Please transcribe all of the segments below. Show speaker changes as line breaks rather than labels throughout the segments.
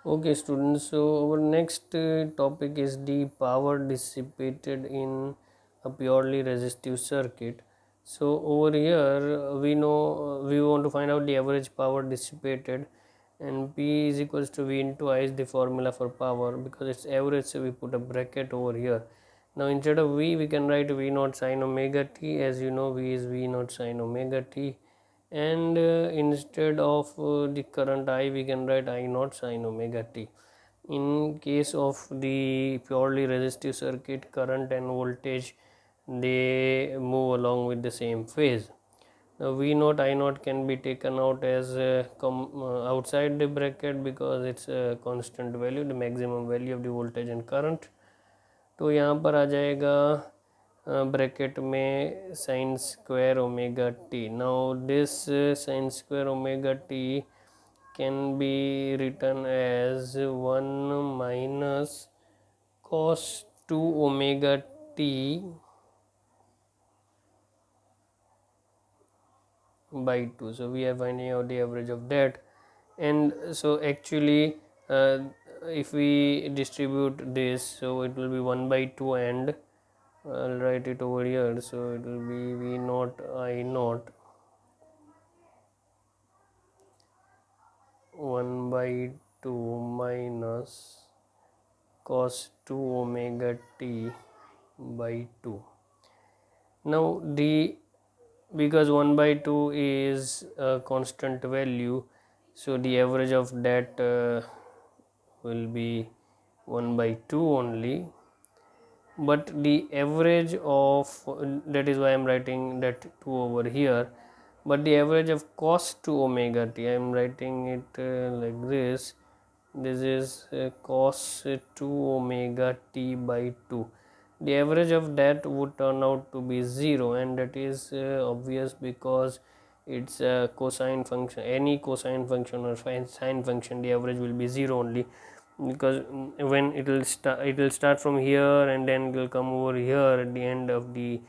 Okay students, so our next topic is the power dissipated in a purely resistive circuit. So over here we know we want to find out the average power dissipated, and P is equals to V into I is the formula for power. Because it's average, so we put a bracket over here. Now instead of V we can write V naught sin omega t. As you know, V is V naught sin omega t, and instead of the current I we can write I naught sin omega t. In case of the purely resistive circuit, current and voltage, they move along with the same phase. Now V naught I naught can be taken out as outside the bracket because it's a constant value, the maximum value of the voltage and current. तो यहाँ पर आ जाएगा bracket में sine square omega T. Now this sine square omega T can be written as 1 minus cos 2 omega t by 2. So we are finding out the average of that. And so actually if we distribute this, so it will be 1 by 2, and I'll write it over here. So it will be V naught I naught 1 by 2 minus cos 2 omega t by 2. Now because 1 by 2 is a constant value, so the average of that will be 1 by 2 only. But the average of that is why I am writing that 2 over here. But the average of cos 2 omega t, I am writing it like this. This is cos 2 omega t by 2. The average of that would turn out to be 0, and that is obvious because it's a cosine function. Any cosine function or sine function, the average will be 0 only, because when it will start from here and then it will come over here at the end of the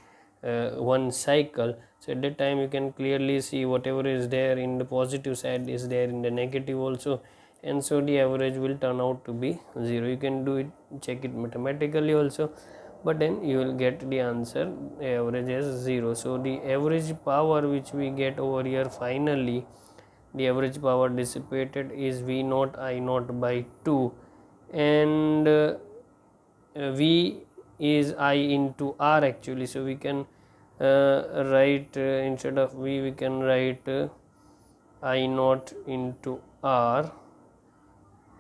one cycle. So at that time you can clearly see whatever is there in the positive side is there in the negative also, and so the average will turn out to be 0. You can do it, check it mathematically also, but then you will get the answer average as 0. So the average power which we get over here, finally the average power dissipated is V naught I naught by 2, and V is I into R actually. So we can write instead of V we can write I naught into R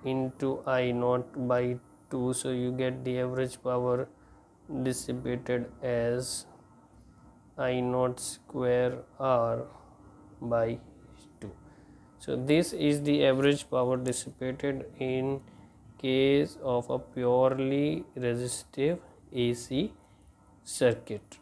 into I naught by 2. So you get the average power dissipated as I naught square R by 2. So this is the average power dissipated in case of a purely resistive AC circuit.